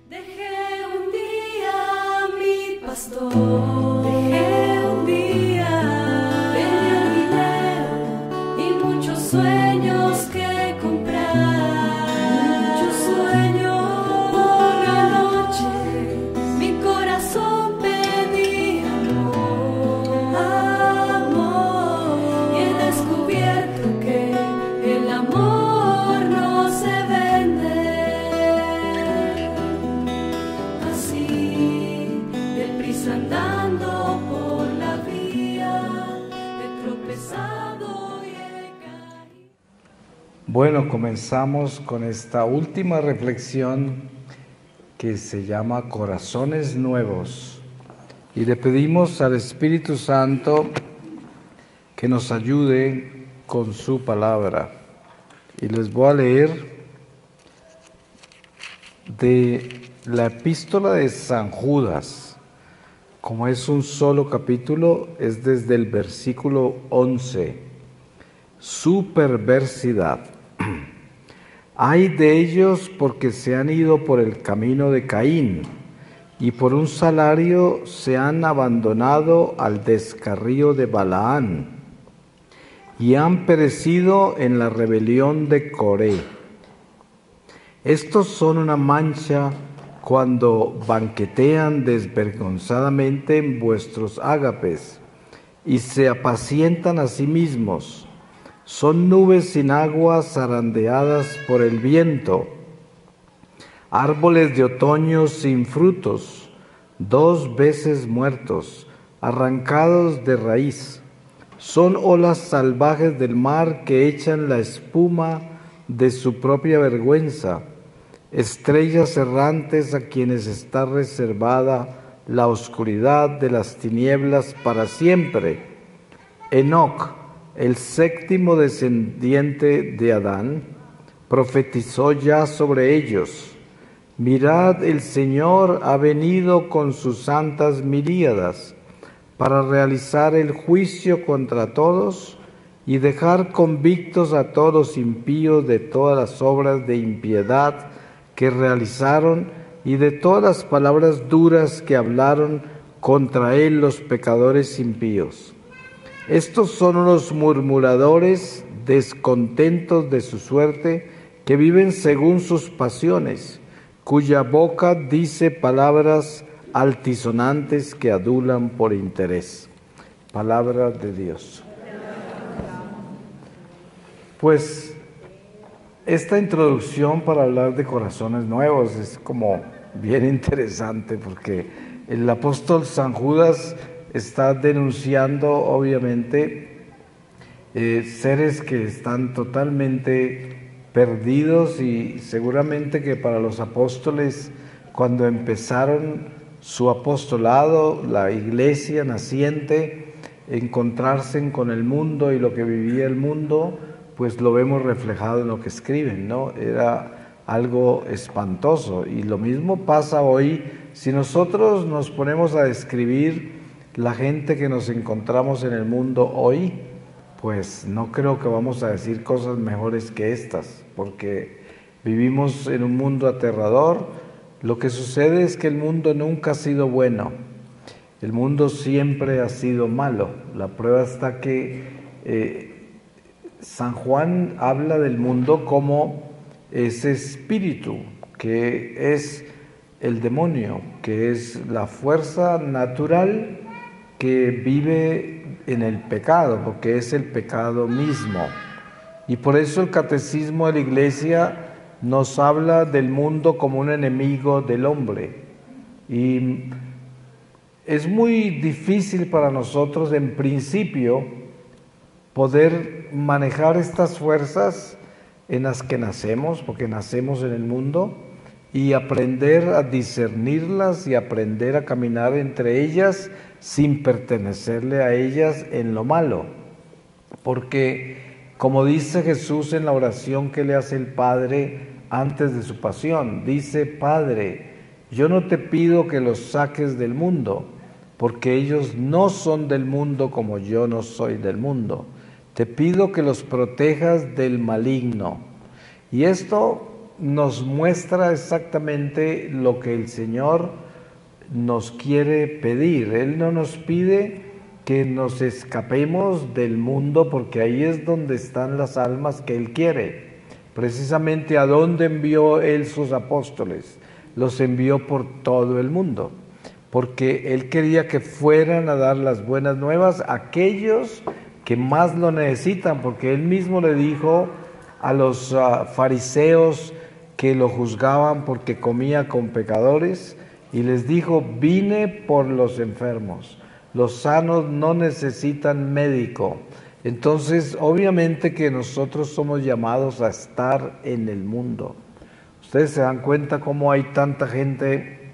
Dejé un día mi pastor, dejé un día, tenía dinero y muchos sueños que comprar, muchos sueños. Por la noche mi corazón pedía amor, amor, y he descubierto que el amor no se vende. Andando por la vía, he tropezado y he caído. Bueno, comenzamos con esta última reflexión que se llama Corazones Nuevos, y le pedimos al Espíritu Santo que nos ayude con su palabra. Y les voy a leer de la epístola de San Judas. Como es un solo capítulo, es desde el versículo 11. Su perversidad. Ay de ellos porque se han ido por el camino de Caín, y por un salario se han abandonado al descarrío de Balaán, y han perecido en la rebelión de Coré. Estos son una mancha cuando banquetean desvergonzadamente en vuestros ágapes y se apacientan a sí mismos. Son nubes sin agua zarandeadas por el viento, árboles de otoño sin frutos, 2 veces muertos, arrancados de raíz. Son olas salvajes del mar que echan la espuma de su propia vergüenza, estrellas errantes a quienes está reservada la oscuridad de las tinieblas para siempre. Enoc, el 7º descendiente de Adán, profetizó ya sobre ellos. Mirad, el Señor ha venido con sus santas miríadas para realizar el juicio contra todos y dejar convictos a todos los impíos de todas las obras de impiedad que realizaron y de todas las palabras duras que hablaron contra él los pecadores impíos. Estos son los murmuradores, descontentos de su suerte, que viven según sus pasiones, cuya boca dice palabras altisonantes que adulan por interés. Palabra de Dios. Pues esta introducción para hablar de corazones nuevos es como bien interesante, porque el apóstol San Judas está denunciando obviamente seres que están totalmente perdidos, y seguramente que para los apóstoles, cuando empezaron su apostolado, la iglesia naciente, encontrarse con el mundo y lo que vivía el mundo, pues lo vemos reflejado en lo que escriben, ¿no? Era algo espantoso, y lo mismo pasa hoy. Si nosotros nos ponemos a describir la gente que nos encontramos en el mundo hoy, pues no creo que vamos a decir cosas mejores que estas, porque vivimos en un mundo aterrador. Lo que sucede es que el mundo nunca ha sido bueno, el mundo siempre ha sido malo. La prueba está que San Juan habla del mundo como ese espíritu que es el demonio, que es la fuerza natural que vive en el pecado, porque es el pecado mismo. Y por eso el catecismo de la Iglesia nos habla del mundo como un enemigo del hombre. Y es muy difícil para nosotros, en principio, poder manejar estas fuerzas en las que nacemos, porque nacemos en el mundo, y aprender a discernirlas y aprender a caminar entre ellas sin pertenecerle a ellas en lo malo. Porque, como dice Jesús en la oración que le hace el Padre antes de su pasión, dice: Padre, yo no te pido que los saques del mundo, porque ellos no son del mundo como yo no soy del mundo. Te pido que los protejas del maligno. Y esto nos muestra exactamente lo que el Señor nos quiere pedir. Él no nos pide que nos escapemos del mundo, porque ahí es donde están las almas que Él quiere. Precisamente, ¿a dónde envió Él sus apóstoles? Los envió por todo el mundo, porque Él quería que fueran a dar las buenas nuevas a aquellos que más lo necesitan, porque Él mismo le dijo a los fariseos que lo juzgaban porque comía con pecadores, y les dijo: vine por los enfermos, los sanos no necesitan médico. Entonces, obviamente que nosotros somos llamados a estar en el mundo. Ustedes se dan cuenta cómo hay tanta gente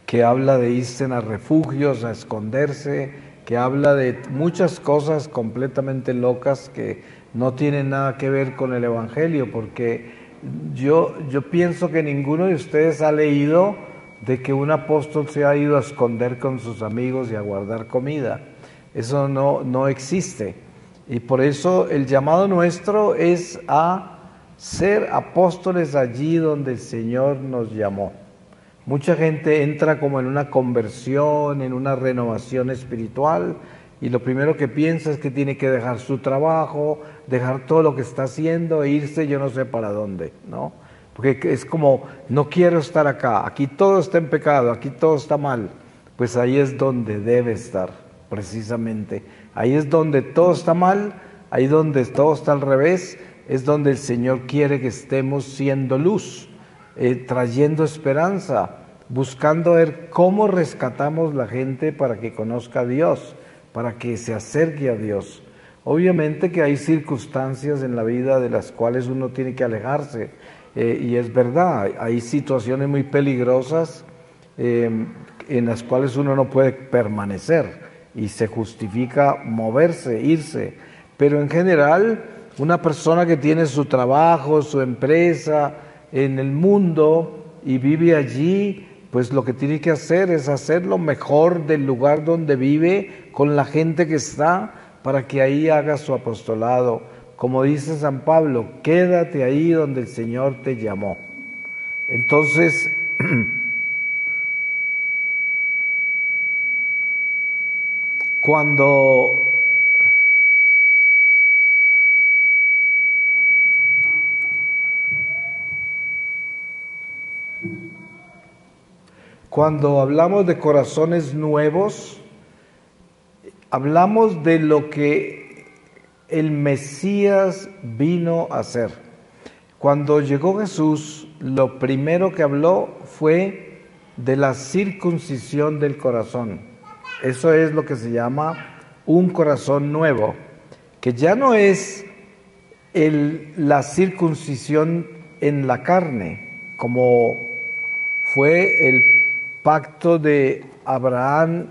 que habla de irse a refugios, a esconderse, que habla de muchas cosas completamente locas que no tienen nada que ver con el Evangelio, porque yo pienso que ninguno de ustedes ha leído de que un apóstol se ha ido a esconder con sus amigos y a guardar comida. Eso no existe. Y por eso el llamado nuestro es a ser apóstoles allí donde el Señor nos llamó. Mucha gente entra como en una conversión, en una renovación espiritual, y lo primero que piensa es que tiene que dejar su trabajo, dejar todo lo que está haciendo e irse yo no sé para dónde, ¿no? Porque es como, no quiero estar acá, aquí todo está en pecado, aquí todo está mal. Pues ahí es donde debe estar, precisamente. Ahí es donde todo está mal, ahí donde todo está al revés, es donde el Señor quiere que estemos siendo luz, trayendo esperanza, buscando ver cómo rescatamos la gente para que conozca a Dios, para que se acerque a Dios. Obviamente que hay circunstancias en la vida de las cuales uno tiene que alejarse, y es verdad, hay situaciones muy peligrosas en las cuales uno no puede permanecer y se justifica moverse, irse, pero en general una persona que tiene su trabajo, su empresa en el mundo y vive allí, pues lo que tiene que hacer es hacer lo mejor del lugar donde vive con la gente que está, para que ahí haga su apostolado. Como dice San Pablo, quédate ahí donde el Señor te llamó. Entonces, cuando hablamos de corazones nuevos, hablamos de lo que el Mesías vino a hacer. Cuando llegó Jesús, lo primero que habló fue de la circuncisión del corazón. Eso es lo que se llama un corazón nuevo, que ya no es la circuncisión en la carne, como fue el pacto de Abraham,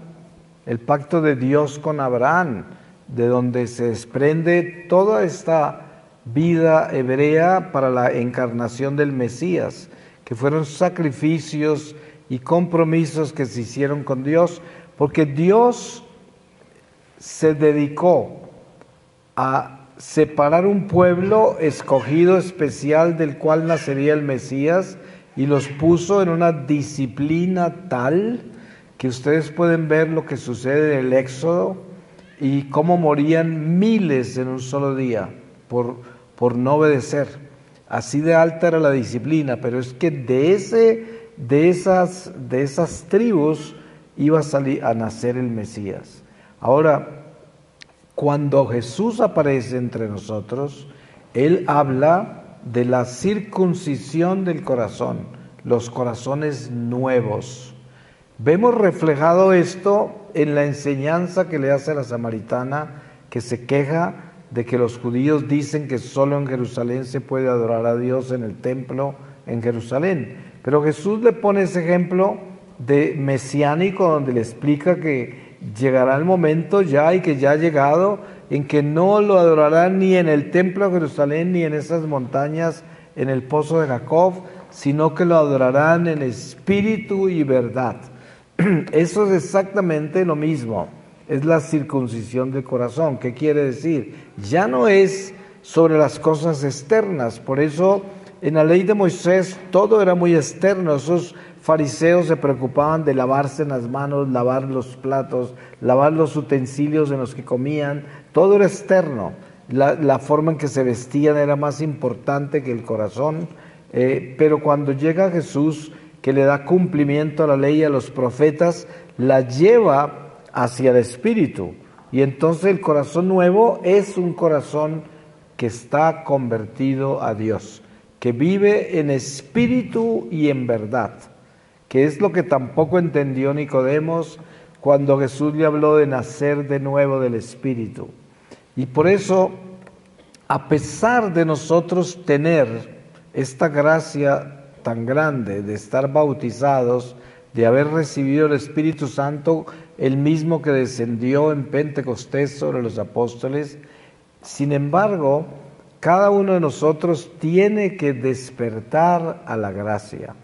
el pacto de Dios con Abraham, de donde se desprende toda esta vida hebrea para la encarnación del Mesías, que fueron sacrificios y compromisos que se hicieron con Dios, porque Dios se dedicó a separar un pueblo escogido especial del cual nacería el Mesías, y los puso en una disciplina tal que ustedes pueden ver lo que sucede en el Éxodo y cómo morían miles en un solo día por no obedecer. Así de alta era la disciplina, pero es que de esas tribus iba a nacer el Mesías. Ahora, cuando Jesús aparece entre nosotros, Él habla de la circuncisión del corazón, los corazones nuevos. Vemos reflejado esto en la enseñanza que le hace a la samaritana, que se queja de que los judíos dicen que solo en Jerusalén se puede adorar a Dios, en el templo en Jerusalén. Pero Jesús le pone ese ejemplo de mesiánico, donde le explica que llegará el momento ya, y que ya ha llegado, en que no lo adorarán ni en el templo de Jerusalén ni en esas montañas en el pozo de Jacob, sino que lo adorarán en espíritu y verdad. Eso es exactamente lo mismo, es la circuncisión del corazón. ¿Qué quiere decir? Ya no es sobre las cosas externas. Por eso en la ley de Moisés todo era muy externo. Esos fariseos se preocupaban de lavarse las manos, lavar los platos, lavar los utensilios en los que comían. Todo era externo. La forma en que se vestían era más importante que el corazón. Pero cuando llega Jesús, que le da cumplimiento a la ley y a los profetas, la lleva hacia el Espíritu. Y entonces el corazón nuevo es un corazón que está convertido a Dios, que vive en espíritu y en verdad, que es lo que tampoco entendió Nicodemos cuando Jesús le habló de nacer de nuevo del Espíritu. Y por eso, a pesar de nosotros tener esta gracia tan grande de estar bautizados, de haber recibido el Espíritu Santo, el mismo que descendió en Pentecostés sobre los apóstoles, sin embargo, cada uno de nosotros tiene que despertar a la gracia,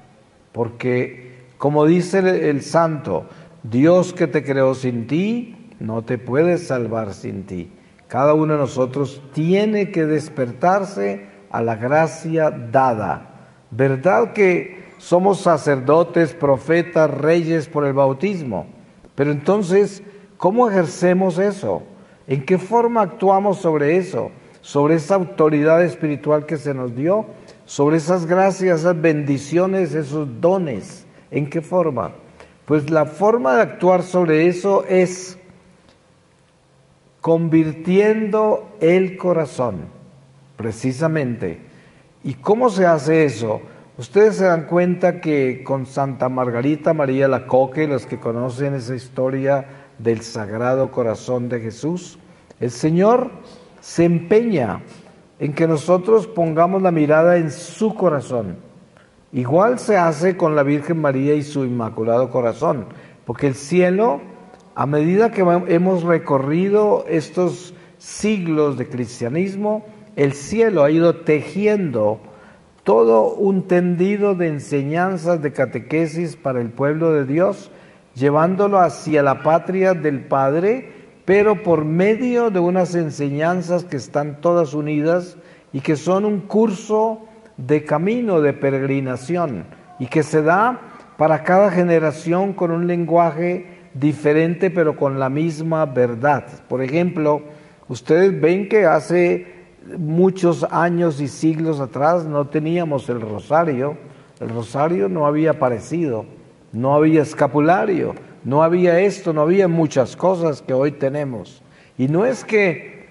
porque como dice el santo, Dios que te creó sin ti, no te puede salvar sin ti. Cada uno de nosotros tiene que despertarse a la gracia dada. ¿Verdad que somos sacerdotes, profetas, reyes por el bautismo? Pero entonces, ¿cómo ejercemos eso? ¿En qué forma actuamos sobre eso? Sobre esa autoridad espiritual que se nos dio, sobre esas gracias, esas bendiciones, esos dones. ¿En qué forma? Pues la forma de actuar sobre eso es convirtiendo el corazón, precisamente. ¿Y cómo se hace eso? Ustedes se dan cuenta que con Santa Margarita María Alacoque, los que conocen esa historia del Sagrado Corazón de Jesús, el Señor se empeña en que nosotros pongamos la mirada en su corazón. Igual se hace con la Virgen María y su Inmaculado Corazón, porque el cielo, a medida que hemos recorrido estos siglos de cristianismo, el cielo ha ido tejiendo todo un tendido de enseñanzas, de catequesis para el pueblo de Dios, llevándolo hacia la patria del Padre, pero por medio de unas enseñanzas que están todas unidas y que son un curso de camino, de peregrinación, y que se da para cada generación con un lenguaje diferente, pero con la misma verdad. Por ejemplo, ustedes ven que hace muchos años y siglos atrás no teníamos el rosario no había aparecido, no había escapulario, no había esto, no había muchas cosas que hoy tenemos. Y no es que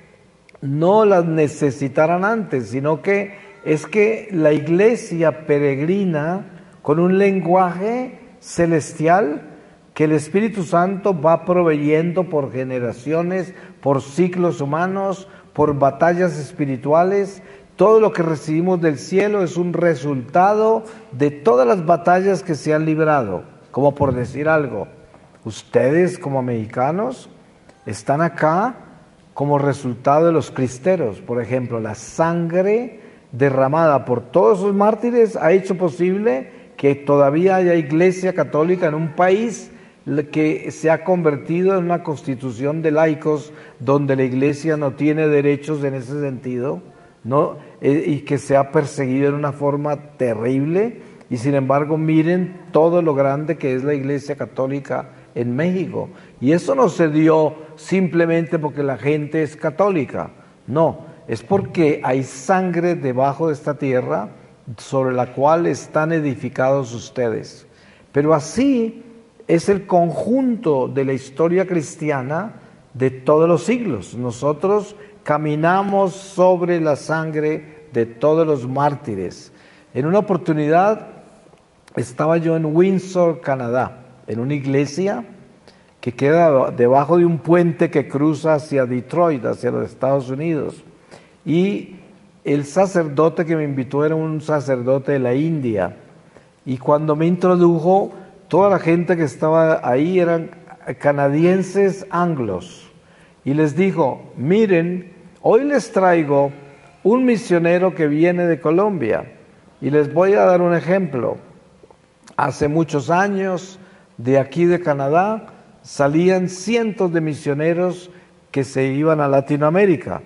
no las necesitaran antes, sino que es que la iglesia peregrina con un lenguaje celestial que el Espíritu Santo va proveyendo por generaciones, por ciclos humanos, por batallas espirituales. Todo lo que recibimos del cielo es un resultado de todas las batallas que se han librado. Como por decir algo, ustedes como mexicanos están acá como resultado de los cristeros. Por ejemplo, la sangre derramada por todos esos mártires ha hecho posible que todavía haya iglesia católica en un país que se ha convertido en una constitución de laicos donde la iglesia no tiene derechos en ese sentido, ¿no? Y que se ha perseguido en una forma terrible, y sin embargo miren todo lo grande que es la iglesia católica en México. Y eso no se dio simplemente porque la gente es católica, no, es porque hay sangre debajo de esta tierra sobre la cual están edificados ustedes. Pero así es el conjunto de la historia cristiana de todos los siglos. Nosotros caminamos sobre la sangre de todos los mártires. En una oportunidad estaba yo en Windsor, Canadá, en una iglesia que queda debajo de un puente que cruza hacia Detroit, hacia los Estados Unidos. Y el sacerdote que me invitó era un sacerdote de la India. Y cuando me introdujo, toda la gente que estaba ahí eran canadienses anglos. Y les dijo, miren, hoy les traigo un misionero que viene de Colombia. Y les voy a dar un ejemplo. Hace muchos años, de aquí de Canadá, salían cientos de misioneros que se iban a Latinoamérica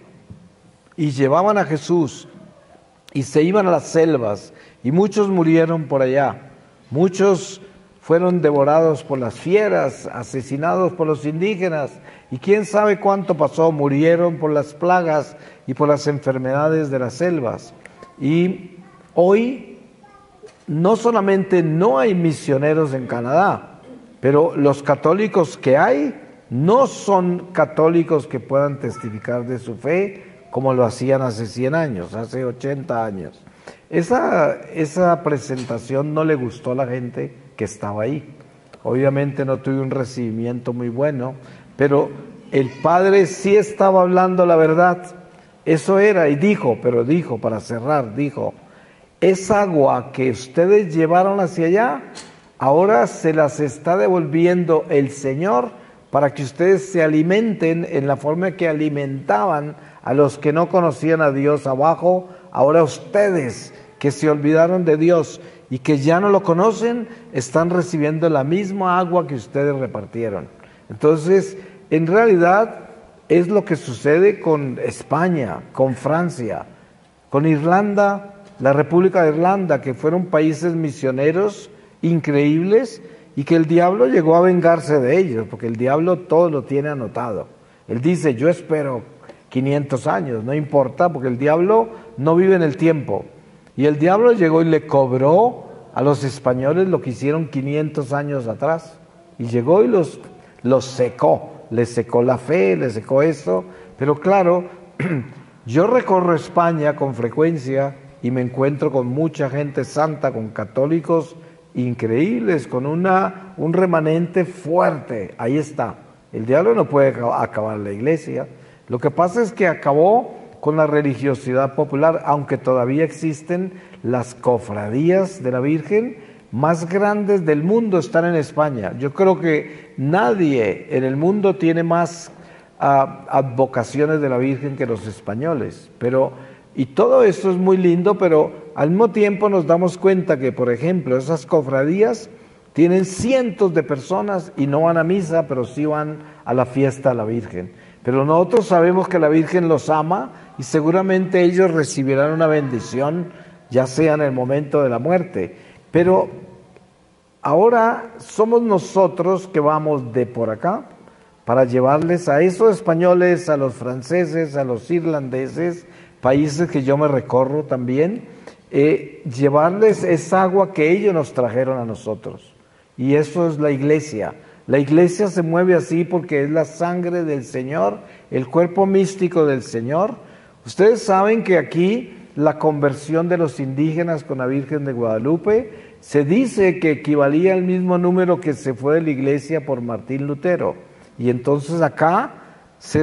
y llevaban a Jesús y se iban a las selvas, y muchos murieron por allá. Muchos fueron devorados por las fieras, asesinados por los indígenas, y quién sabe cuánto pasó, murieron por las plagas y por las enfermedades de las selvas. Y hoy no solamente no hay misioneros en Canadá, pero los católicos que hay no son católicos que puedan testificar de su fe como lo hacían hace 100 años, hace 80 años. Esa presentación no le gustó a la gente que estaba ahí. Obviamente no tuve un recibimiento muy bueno, pero el padre sí estaba hablando la verdad. Eso era, y dijo, para cerrar, dijo, esa agua que ustedes llevaron hacia allá, ahora se las está devolviendo el Señor para que ustedes se alimenten en la forma que alimentaban a los que no conocían a Dios abajo. Ahora ustedes que se olvidaron de Dios y que ya no lo conocen, están recibiendo la misma agua que ustedes repartieron. Entonces, en realidad es lo que sucede con España, con Francia, con Irlanda, la República de Irlanda, que fueron países misioneros increíbles y que el diablo llegó a vengarse de ellos, porque el diablo todo lo tiene anotado. Él dice, yo espero 500 años, no importa, porque el diablo no vive en el tiempo. Y el diablo llegó y le cobró a los españoles lo que hicieron 500 años atrás. Y llegó y los secó, les secó la fe, les secó esto. Pero claro, yo recorro España con frecuencia y me encuentro con mucha gente santa, con católicos increíbles, con un remanente fuerte. Ahí está. El diablo no puede acabar la iglesia. Lo que pasa es que acabó con la religiosidad popular, aunque todavía existen las cofradías de la Virgen más grandes del mundo están en España. Yo creo que nadie en el mundo tiene más advocaciones de la Virgen que los españoles. Y todo esto es muy lindo, pero al mismo tiempo nos damos cuenta que, por ejemplo, esas cofradías tienen cientos de personas y no van a misa, pero sí van a la fiesta de la Virgen. Pero nosotros sabemos que la Virgen los ama y seguramente ellos recibirán una bendición, ya sea en el momento de la muerte. Pero ahora somos nosotros que vamos de por acá para llevarles a esos españoles, a los franceses, a los irlandeses, países que yo me recorro también, llevarles esa agua que ellos nos trajeron a nosotros. Y eso es la iglesia. La iglesia se mueve así porque es la sangre del Señor, el cuerpo místico del Señor. Ustedes saben que aquí la conversión de los indígenas con la Virgen de Guadalupe se dice que equivalía al mismo número que se fue de la iglesia por Martín Lutero. Y entonces acá se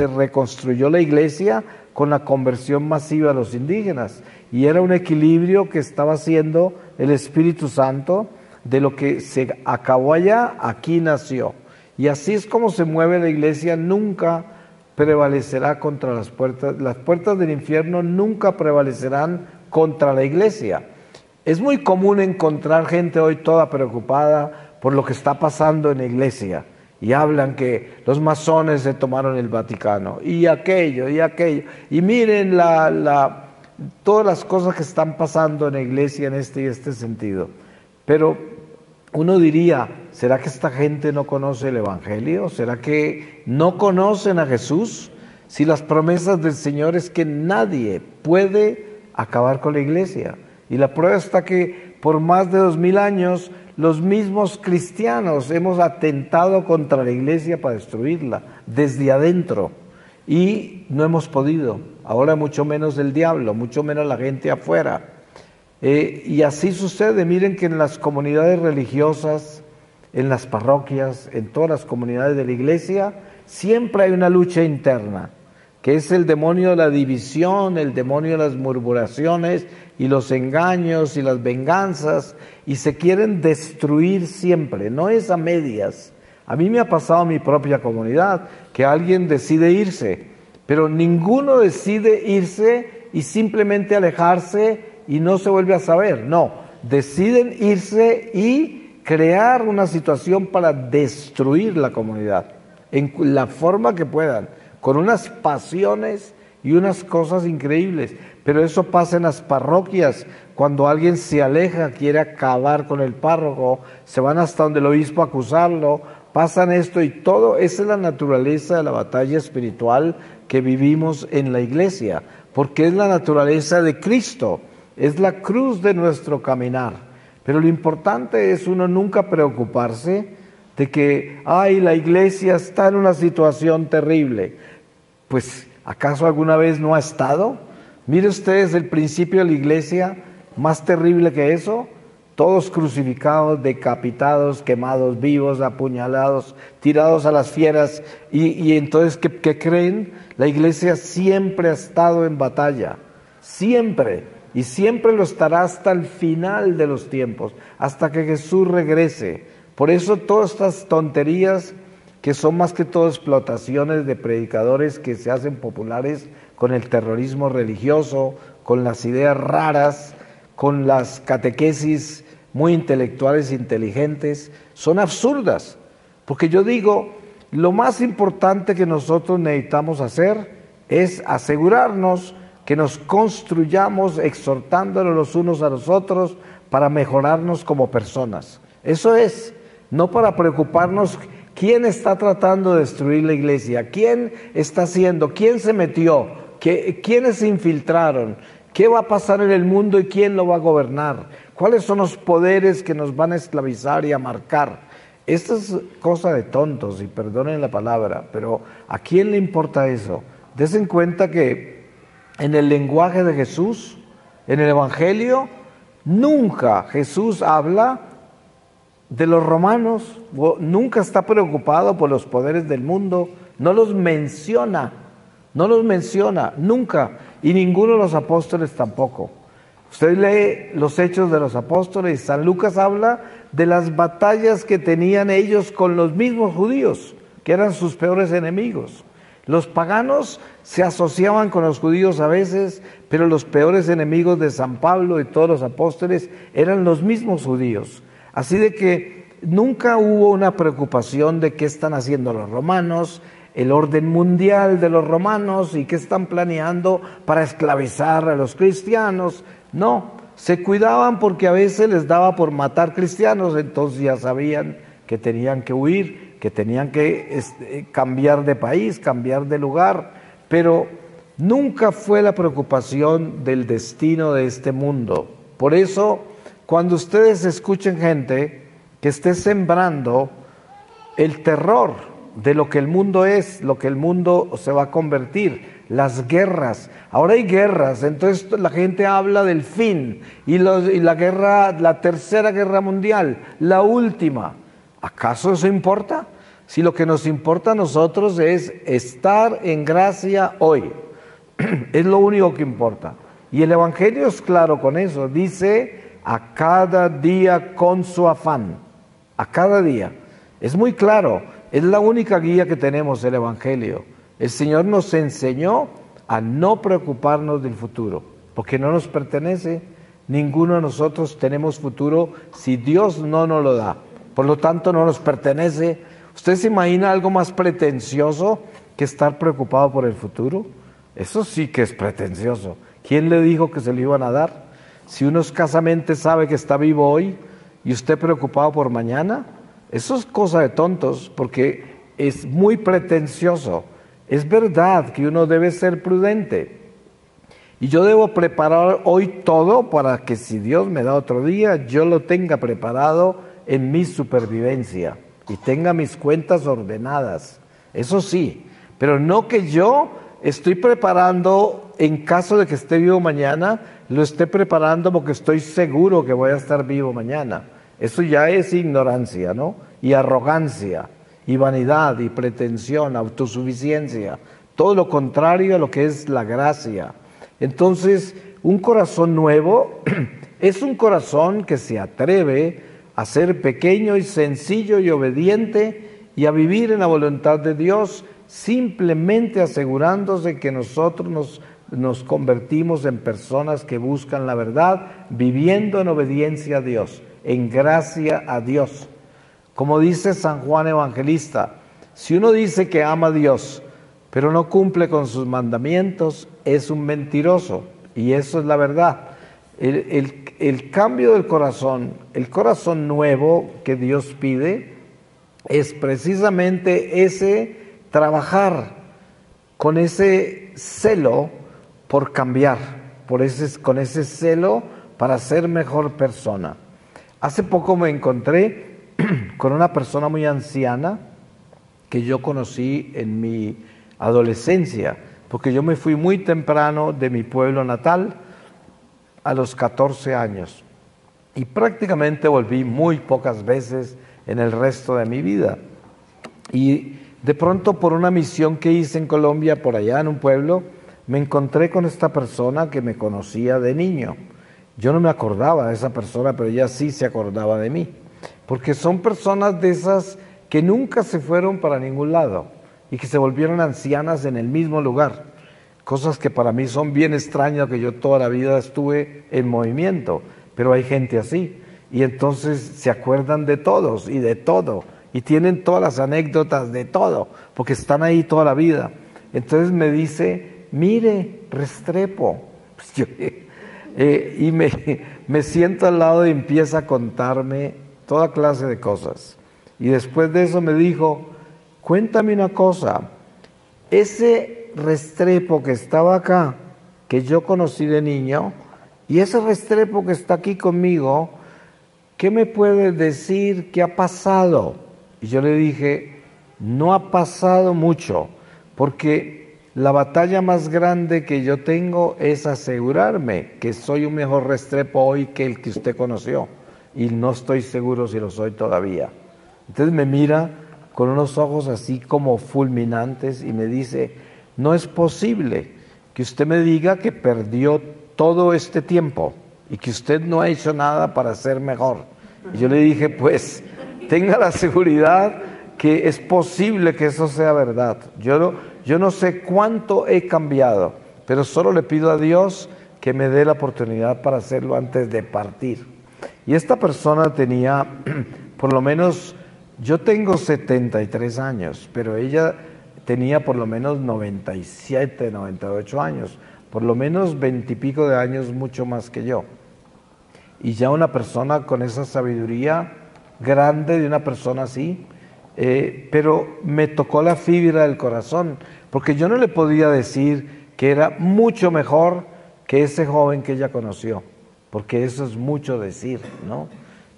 reconstruyó la iglesia con la conversión masiva de los indígenas. Y era un equilibrio que estaba haciendo el Espíritu Santo. De lo que se acabó allá, aquí nació. Y así es como se mueve la iglesia, nunca prevalecerá contra las puertas del infierno nunca prevalecerán contra la iglesia. Es muy común encontrar gente hoy toda preocupada por lo que está pasando en la iglesia. Y hablan que los masones se tomaron el Vaticano, y aquello, y miren todas las cosas que están pasando en la iglesia en este y este sentido. Pero uno diría, ¿será que esta gente no conoce el Evangelio? ¿Será que no conocen a Jesús? Si las promesas del Señor es que nadie puede acabar con la iglesia. Y la prueba está que por más de 2000 años los mismos cristianos hemos atentado contra la iglesia para destruirla desde adentro. Y no hemos podido. Ahora mucho menos el diablo, mucho menos la gente afuera. Y así sucede. Miren que en las comunidades religiosas, en las parroquias, en todas las comunidades de la iglesia, siempre hay una lucha interna, que es el demonio de la división, el demonio de las murmuraciones y los engaños y las venganzas, y se quieren destruir siempre, no es a medias. A mí me ha pasado en mi propia comunidad que alguien decide irse, pero ninguno decide irse y simplemente alejarse y no se vuelve a saber. No, deciden irse y crear una situación para destruir la comunidad en la forma que puedan, con unas pasiones y unas cosas increíbles. pero eso pasa en las parroquias. Cuando alguien se aleja, quiere acabar con el párroco, se van hasta donde el obispo a acusarlo, pasan esto y todo. Esa es la naturaleza de la batalla espiritual que vivimos en la iglesia, porque es la naturaleza de Cristo, es la cruz de nuestro caminar. Pero lo importante es uno nunca preocuparse de que, ay, la iglesia está en una situación terrible. Pues, ¿acaso alguna vez no ha estado? Mire ustedes el principio de la iglesia, más terrible que eso, todos crucificados, decapitados, quemados vivos, apuñalados, tirados a las fieras. Y entonces, ¿qué creen? La iglesia siempre ha estado en batalla, siempre, y siempre lo estará hasta el final de los tiempos, hasta que Jesús regrese. Por eso todas estas tonterías, que son más que todo explotaciones de predicadores que se hacen populares con el terrorismo religioso, con las ideas raras, con las catequesis muy intelectuales e inteligentes, son absurdas. Porque yo digo, lo más importante que nosotros necesitamos hacer es asegurarnos que nos construyamos exhortándonos los unos a los otros para mejorarnos como personas. Eso es, no para preocuparnos quién está tratando de destruir la iglesia, quién está haciendo, quién se metió, quiénes se infiltraron, qué va a pasar en el mundo y quién lo va a gobernar, cuáles son los poderes que nos van a esclavizar y a marcar. Esto es cosa de tontos, y perdonen la palabra, pero ¿a quién le importa eso? Desen cuenta que en el lenguaje de Jesús, en el Evangelio, nunca Jesús habla de los romanos, nunca está preocupado por los poderes del mundo, no los menciona, nunca, y ninguno de los apóstoles tampoco. Usted lee los Hechos de los Apóstoles, San Lucas habla de las batallas que tenían ellos con los mismos judíos, que eran sus peores enemigos. Los paganos se asociaban con los judíos a veces, pero los peores enemigos de San Pablo y todos los apóstoles eran los mismos judíos. Así de que nunca hubo una preocupación de qué están haciendo los romanos, el orden mundial de los romanos y qué están planeando para esclavizar a los cristianos. No, se cuidaban porque a veces les daba por matar cristianos, entonces ya sabían que tenían que huir, que tenían que cambiar de país, cambiar de lugar, pero nunca fue la preocupación del destino de este mundo. Por eso, cuando ustedes escuchen gente que esté sembrando el terror de lo que el mundo es, lo que el mundo se va a convertir, las guerras. Ahora hay guerras, entonces la gente habla del fin y la guerra, la tercera guerra mundial, la última. ¿Acaso eso importa? Si lo que nos importa a nosotros es estar en gracia hoy, es lo único que importa. Y el Evangelio es claro con eso, dice a cada día con su afán, a cada día. Es muy claro, es la única guía que tenemos el Evangelio. El Señor nos enseñó a no preocuparnos del futuro, porque no nos pertenece, ninguno de nosotros tenemos futuro si Dios no nos lo da. Por lo tanto, no nos pertenece. ¿Usted se imagina algo más pretencioso que estar preocupado por el futuro? Eso sí que es pretencioso. ¿Quién le dijo que se lo iban a dar? Si uno escasamente sabe que está vivo hoy y usted preocupado por mañana, eso es cosa de tontos, porque es muy pretencioso. Es verdad que uno debe ser prudente. Y yo debo preparar hoy todo para que si Dios me da otro día, yo lo tenga preparado en mi supervivencia y tenga mis cuentas ordenadas. Eso sí, pero no que yo estoy preparando en caso de que esté vivo mañana, lo esté preparando porque estoy seguro que voy a estar vivo mañana. Eso ya es ignorancia, ¿no? Y arrogancia, y vanidad, y pretensión, autosuficiencia. Todo lo contrario a lo que es la gracia. Entonces, un corazón nuevo es un corazón que se atreve a ser pequeño y sencillo y obediente y a vivir en la voluntad de Dios, simplemente asegurándose que nosotros nos convertimos en personas que buscan la verdad, viviendo en obediencia a Dios, en gracia a Dios. Como dice San Juan Evangelista, si uno dice que ama a Dios, pero no cumple con sus mandamientos, es un mentiroso y eso es la verdad. El cambio del corazón, el corazón nuevo que Dios pide, es precisamente ese trabajar con ese celo por cambiar, con ese celo para ser mejor persona. Hace poco me encontré con una persona muy anciana que yo conocí en mi adolescencia, porque yo me fui muy temprano de mi pueblo natal, a los 14 años, y prácticamente volví muy pocas veces en el resto de mi vida. Y de pronto, por una misión que hice en Colombia, por allá en un pueblo, me encontré con esta persona que me conocía de niño. Yo no me acordaba de esa persona, pero ella sí se acordaba de mí, porque son personas de esas que nunca se fueron para ningún lado y que se volvieron ancianas en el mismo lugar. Cosas que para mí son bien extrañas, que yo toda la vida estuve en movimiento, pero hay gente así, y entonces se acuerdan de todos y de todo, y tienen todas las anécdotas de todo, porque están ahí toda la vida. Entonces me dice, mire, Restrepo, pues yo, y me siento al lado y empieza a contarme toda clase de cosas. Y después de eso me dijo, cuéntame una cosa, ese Restrepo que estaba acá, que yo conocí de niño, y ese Restrepo que está aquí conmigo, ¿qué me puede decir qué ha pasado? Y yo le dije, no ha pasado mucho, porque la batalla más grande que yo tengo es asegurarme que soy un mejor Restrepo hoy que el que usted conoció, y no estoy seguro si lo soy todavía. Entonces me mira con unos ojos así como fulminantes y me dice, no es posible que usted me diga que perdió todo este tiempo y que usted no ha hecho nada para ser mejor. Y yo le dije, pues, tenga la seguridad que es posible que eso sea verdad. Yo no sé cuánto he cambiado, pero solo le pido a Dios que me dé la oportunidad para hacerlo antes de partir. Y esta persona tenía, por lo menos, yo tengo 73 años, pero ella tenía por lo menos 97, 98 años, por lo menos 20 y pico de años mucho más que yo. Y ya una persona con esa sabiduría grande de una persona así, pero me tocó la fibra del corazón, porque yo no le podía decir que era mucho mejor que ese joven que ella conoció, porque eso es mucho decir, ¿no?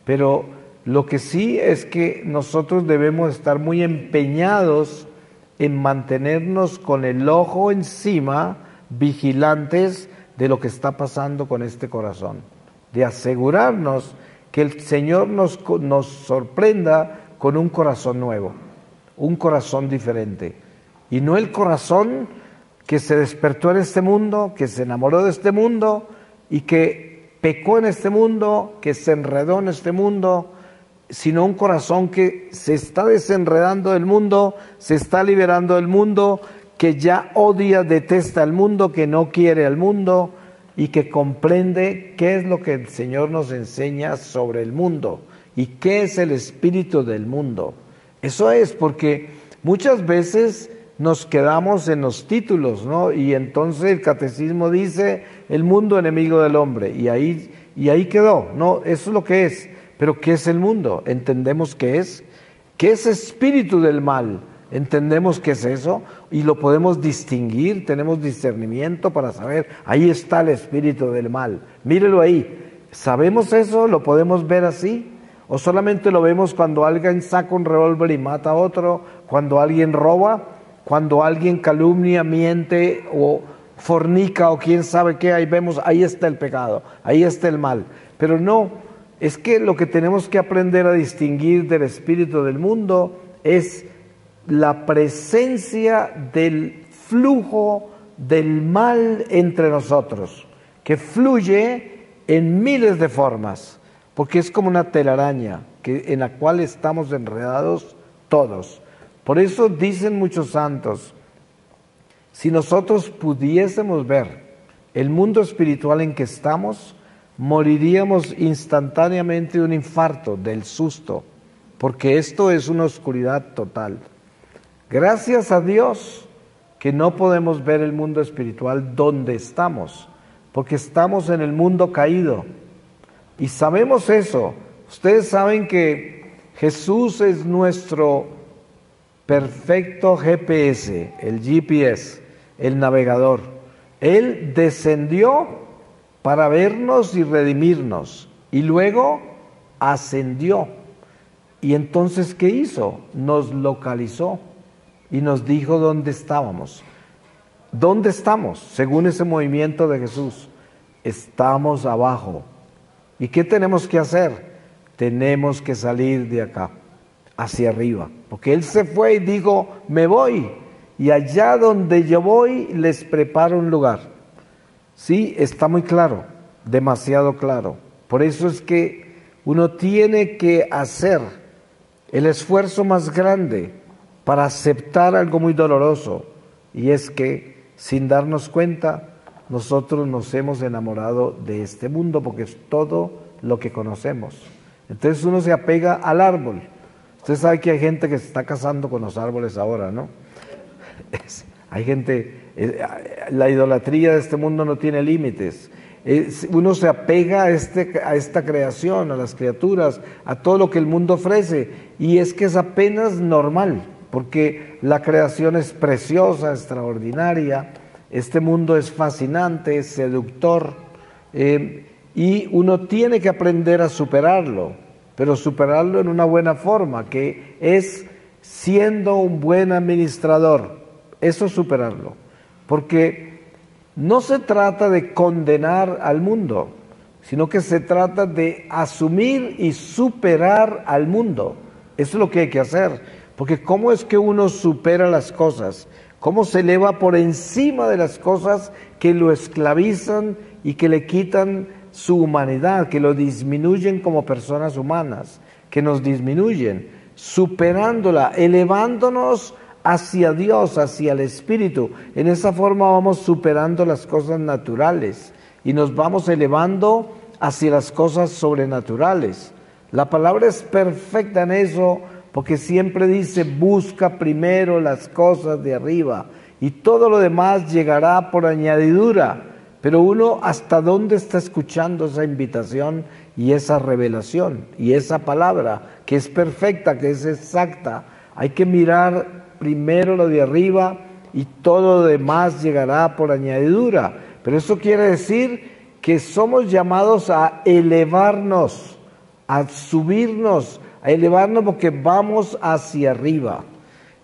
Pero lo que sí es que nosotros debemos estar muy empeñados en mantenernos con el ojo encima, vigilantes de lo que está pasando con este corazón, de asegurarnos que el Señor nos sorprenda con un corazón nuevo, un corazón diferente, y no el corazón que se despertó en este mundo, que se enamoró de este mundo y que pecó en este mundo, que se enredó en este mundo, sino un corazón que se está desenredando del mundo, se está liberando del mundo, que ya odia, detesta al mundo, que no quiere al mundo y que comprende qué es lo que el Señor nos enseña sobre el mundo y qué es el espíritu del mundo. Eso es porque muchas veces nos quedamos en los títulos, ¿no? Y entonces el catecismo dice el mundo enemigo del hombre y ahí quedó, ¿no? Eso es lo que es. Pero ¿qué es el mundo? Entendemos qué es espíritu del mal, entendemos qué es eso y lo podemos distinguir, tenemos discernimiento para saber, ahí está el espíritu del mal, mírelo ahí, ¿sabemos eso? ¿Lo podemos ver así? ¿O solamente lo vemos cuando alguien saca un revólver y mata a otro, cuando alguien roba, cuando alguien calumnia, miente o fornica o quién sabe qué, ahí vemos, ahí está el pecado, ahí está el mal, pero no. Es que lo que tenemos que aprender a distinguir del espíritu del mundo es la presencia del flujo del mal entre nosotros, que fluye en miles de formas, porque es como una telaraña en la cual estamos enredados todos. Por eso dicen muchos santos, si nosotros pudiésemos ver el mundo espiritual en que estamos, moriríamos instantáneamente de un infarto, del susto, porque esto es una oscuridad total. Gracias a Dios que no podemos ver el mundo espiritual donde estamos, porque estamos en el mundo caído. Y sabemos eso. Ustedes saben que Jesús es nuestro perfecto GPS, el GPS, el navegador. Él descendió para vernos y redimirnos, y luego ascendió. Y entonces, ¿qué hizo? Nos localizó y nos dijo dónde estábamos. ¿Dónde estamos? Según ese movimiento de Jesús, estamos abajo. ¿Y qué tenemos que hacer? Tenemos que salir de acá, hacia arriba. Porque Él se fue y dijo, me voy. Y allá donde yo voy, les preparo un lugar. Sí, está muy claro, demasiado claro. Por eso es que uno tiene que hacer el esfuerzo más grande para aceptar algo muy doloroso. Y es que, sin darnos cuenta, nosotros nos hemos enamorado de este mundo porque es todo lo que conocemos. Entonces uno se apega al árbol. Usted sabe que hay gente que se está casando con los árboles ahora, ¿no? Hay gente, la idolatría de este mundo no tiene límites. Uno se apega a esta creación, a las criaturas, a todo lo que el mundo ofrece, y es que es apenas normal, porque la creación es preciosa, extraordinaria, este mundo es fascinante, es seductor, y uno tiene que aprender a superarlo, pero superarlo en una buena forma, que es siendo un buen administrador. Eso es superarlo, porque no se trata de condenar al mundo, sino que se trata de asumir y superar al mundo. Eso es lo que hay que hacer, porque ¿cómo es que uno supera las cosas? ¿Cómo se eleva por encima de las cosas que lo esclavizan y que le quitan su humanidad, que lo disminuyen como personas humanas, que nos disminuyen? Superándola, elevándonos hacia Dios, hacia el Espíritu. En esa forma vamos superando las cosas naturales y nos vamos elevando hacia las cosas sobrenaturales. La palabra es perfecta en eso, porque siempre dice, busca primero las cosas de arriba y todo lo demás llegará por añadidura. Pero uno, ¿hasta dónde está escuchando esa invitación y esa revelación y esa palabra que es perfecta, que es exacta? Hay que mirar primero lo de arriba y todo lo demás llegará por añadidura. Pero eso quiere decir que somos llamados a elevarnos, a subirnos, a elevarnos porque vamos hacia arriba.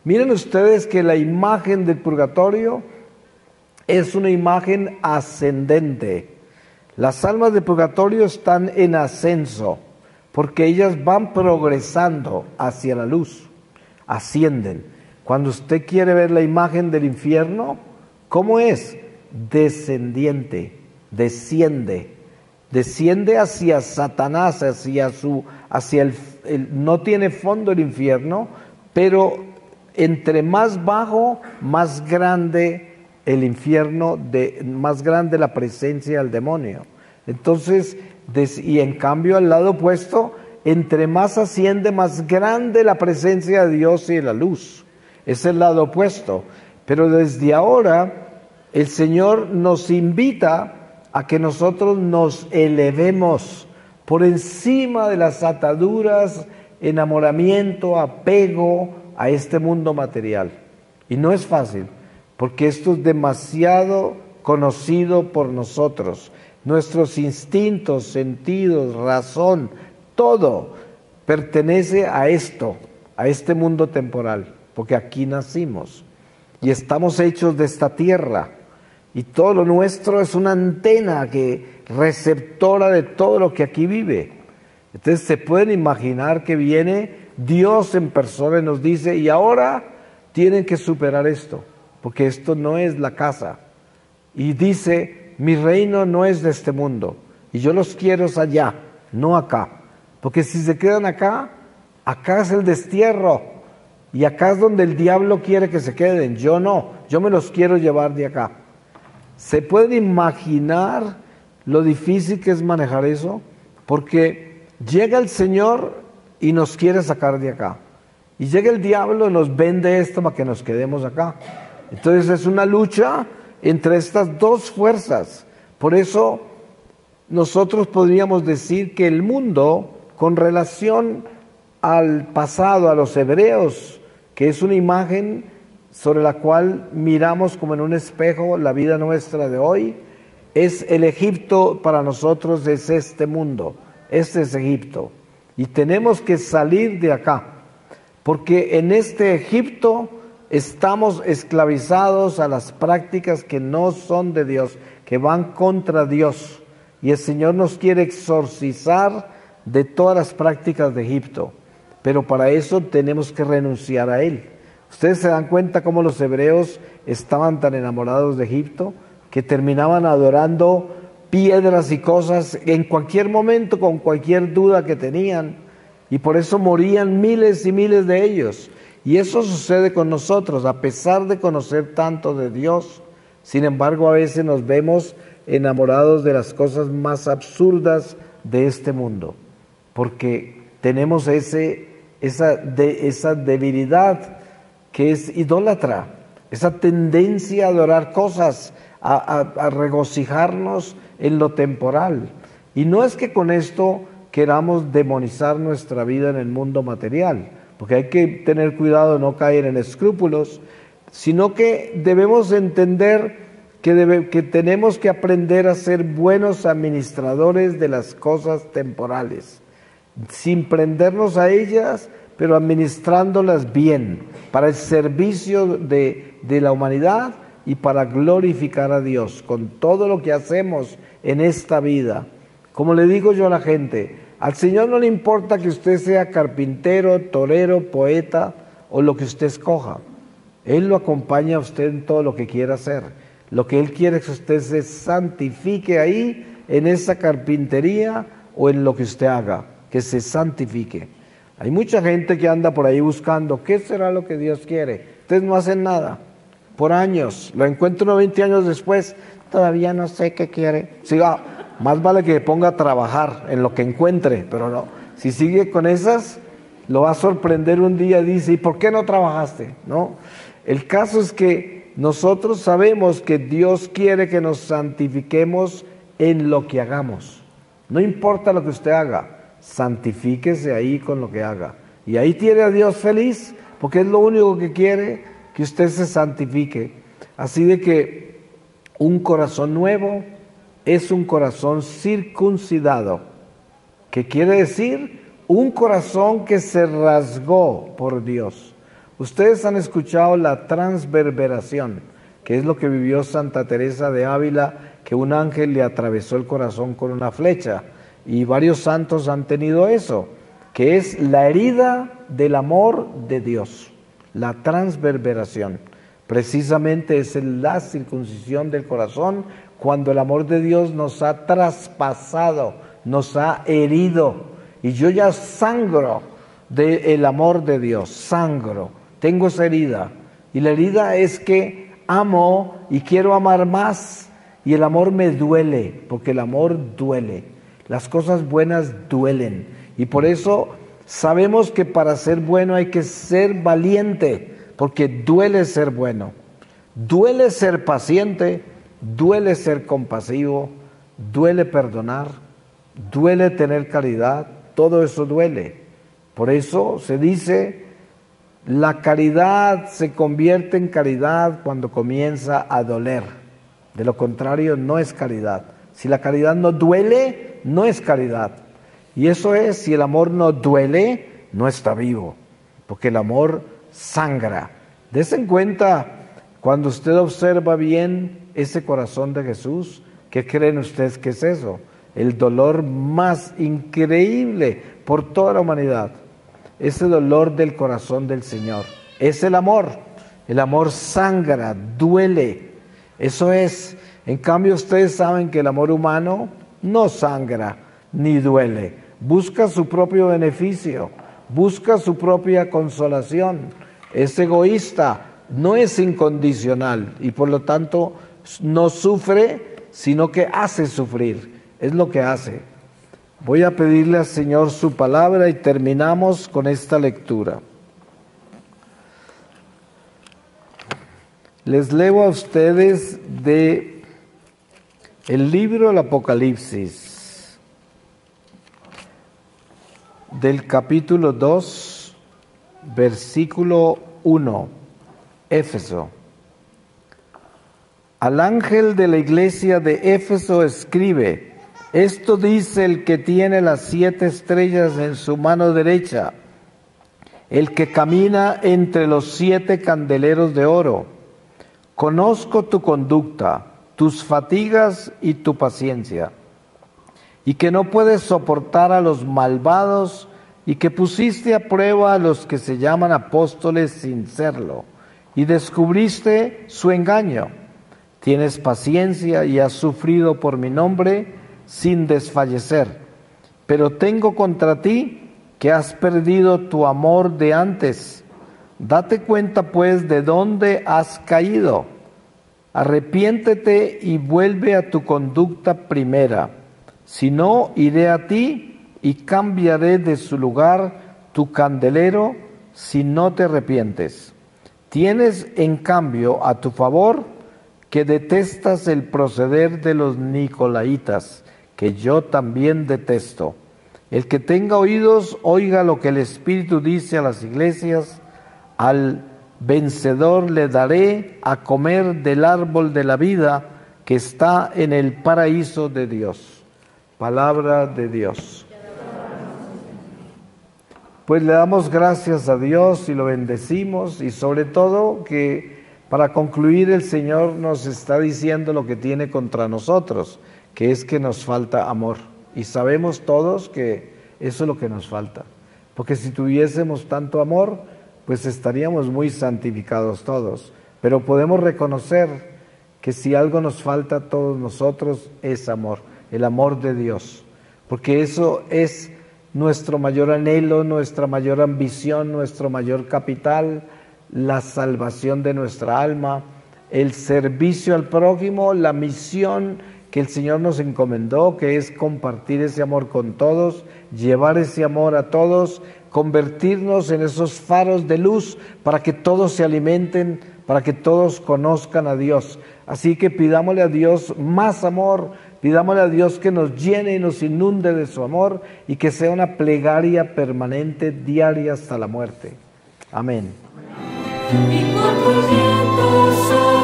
Miren ustedes que la imagen del purgatorio es una imagen ascendente. Las almas del purgatorio están en ascenso porque ellas van progresando hacia la luz, ascienden. Cuando usted quiere ver la imagen del infierno, ¿cómo es? Descendiente, desciende hacia Satanás, hacia no tiene fondo el infierno, pero entre más bajo, más grande el infierno, más grande la presencia del demonio. Entonces, y en cambio al lado opuesto, entre más asciende, más grande la presencia de Dios y de la luz. Es el lado opuesto. Pero desde ahora el Señor nos invita a que nosotros nos elevemos por encima de las ataduras, enamoramiento, apego a este mundo material. Y no es fácil, porque esto es demasiado conocido por nosotros. Nuestros instintos, sentidos, razón, todo pertenece a esto, a este mundo temporal, porque aquí nacimos y estamos hechos de esta tierra y todo lo nuestro es una antena receptora de todo lo que aquí vive. Entonces se pueden imaginar que viene Dios en persona y nos dice, y ahora tienen que superar esto, porque esto no es la casa. Y dice, mi reino no es de este mundo y yo los quiero allá, no acá, porque si se quedan acá, acá es el destierro. Y acá es donde el diablo quiere que se queden. Yo no, yo me los quiero llevar de acá. ¿Se pueden imaginar lo difícil que es manejar eso? Porque llega el Señor y nos quiere sacar de acá. Y llega el diablo y nos vende esto para que nos quedemos acá. Entonces es una lucha entre estas dos fuerzas. Por eso nosotros podríamos decir que el mundo, con relación al pasado, a los hebreos, que es una imagen sobre la cual miramos como en un espejo la vida nuestra de hoy, es el Egipto para nosotros, es este mundo, este es Egipto. Y tenemos que salir de acá, porque en este Egipto estamos esclavizados a las prácticas que no son de Dios, que van contra Dios. Y el Señor nos quiere exorcizar de todas las prácticas de Egipto, pero para eso tenemos que renunciar a Él. Ustedes se dan cuenta cómo los hebreos estaban tan enamorados de Egipto, que terminaban adorando piedras y cosas en cualquier momento, con cualquier duda que tenían, y por eso morían miles y miles de ellos. Y eso sucede con nosotros, a pesar de conocer tanto de Dios. Sin embargo, a veces nos vemos enamorados de las cosas más absurdas de este mundo, porque tenemos esa debilidad que es idólatra, esa tendencia a adorar cosas, a regocijarnos en lo temporal. Y no es que con esto queramos demonizar nuestra vida en el mundo material, porque hay que tener cuidado de no caer en escrúpulos, sino que debemos entender que tenemos que aprender a ser buenos administradores de las cosas temporales, sin prendernos a ellas, pero administrándolas bien, para el servicio de la humanidad y para glorificar a Dios con todo lo que hacemos en esta vida. Como le digo yo a la gente, al Señor no le importa que usted sea carpintero, torero, poeta o lo que usted escoja. Él lo acompaña a usted en todo lo que quiera hacer. Lo que Él quiere es que usted se santifique ahí, en esa carpintería o en lo que usted haga, que se santifique. Hay mucha gente que anda por ahí buscando, ¿qué será lo que Dios quiere? Ustedes no hacen nada, por años, lo encuentro 20 años después, todavía no sé qué quiere. Siga, más vale que ponga a trabajar en lo que encuentre, pero no, si sigue con esas, lo va a sorprender un día, dice, ¿y por qué no trabajaste? ¿No? El caso es que nosotros sabemos que Dios quiere que nos santifiquemos en lo que hagamos. No importa lo que usted haga, santifíquese ahí con lo que haga. Y ahí tiene a Dios feliz, porque es lo único que quiere, que usted se santifique. Así de que un corazón nuevo es un corazón circuncidado, que quiere decir un corazón que se rasgó por Dios. Ustedes han escuchado la transverberación, que es lo que vivió Santa Teresa de Ávila, que un ángel le atravesó el corazón con una flecha, y varios santos han tenido eso, que es la herida del amor de Dios, la transverberación. Precisamente es la circuncisión del corazón, cuando el amor de Dios nos ha traspasado, nos ha herido, y yo ya sangro del amor de Dios, sangro, tengo esa herida, y la herida es que amo y quiero amar más, y el amor me duele, porque el amor duele, las cosas buenas duelen, y por eso sabemos que para ser bueno hay que ser valiente, porque duele ser bueno, duele ser paciente, duele ser compasivo, duele perdonar, duele tener caridad, todo eso duele. Por eso se dice, la caridad se convierte en caridad cuando comienza a doler. De lo contrario, no es caridad. Si la caridad no duele, no es caridad. Y eso es, si el amor no duele, no está vivo, porque el amor sangra. Dese en cuenta, cuando usted observa bien ese corazón de Jesús, ¿qué creen ustedes que es eso? El dolor más increíble por toda la humanidad. Ese dolor del corazón del Señor. Es el amor. El amor sangra, duele. Eso es. En cambio, ustedes saben que el amor humano no sangra ni duele. Busca su propio beneficio, busca su propia consolación. Es egoísta, no es incondicional y por lo tanto no sufre, sino que hace sufrir. Es lo que hace. Voy a pedirle al Señor su palabra y terminamos con esta lectura. Les leo a ustedes de El libro del Apocalipsis, del capítulo 2, versículo 1, Éfeso. Al ángel de la iglesia de Éfeso escribe: esto dice el que tiene las 7 estrellas en su mano derecha, el que camina entre los 7 candeleros de oro. Conozco tu conducta, tus fatigas y tu paciencia, y que no puedes soportar a los malvados, y que pusiste a prueba a los que se llaman apóstoles sin serlo, y descubriste su engaño. Tienes paciencia y has sufrido por mi nombre sin desfallecer. Pero tengo contra ti que has perdido tu amor de antes. Date cuenta pues de dónde has caído. Arrepiéntete y vuelve a tu conducta primera. Si no, iré a ti y cambiaré de su lugar tu candelero si no te arrepientes. Tienes en cambio a tu favor que detestas el proceder de los nicolaitas, que yo también detesto. El que tenga oídos, oiga lo que el Espíritu dice a las iglesias. Al vencedor le daré a comer del árbol de la vida que está en el paraíso de Dios. Palabra de Dios. Pues le damos gracias a Dios y lo bendecimos, y sobre todo que para concluir el Señor nos está diciendo lo que tiene contra nosotros, que es que nos falta amor. Y sabemos todos que eso es lo que nos falta, porque si tuviésemos tanto amor, pues estaríamos muy santificados todos. Pero podemos reconocer que si algo nos falta a todos nosotros es amor, el amor de Dios, porque eso es nuestro mayor anhelo, nuestra mayor ambición, nuestro mayor capital, la salvación de nuestra alma, el servicio al prójimo, la misión que el Señor nos encomendó, que es compartir ese amor con todos, llevar ese amor a todos, convertirnos en esos faros de luz para que todos se alimenten, para que todos conozcan a Dios. Así que pidámosle a Dios más amor, pidámosle a Dios que nos llene y nos inunde de su amor, y que sea una plegaria permanente, diaria hasta la muerte. Amén. Y 400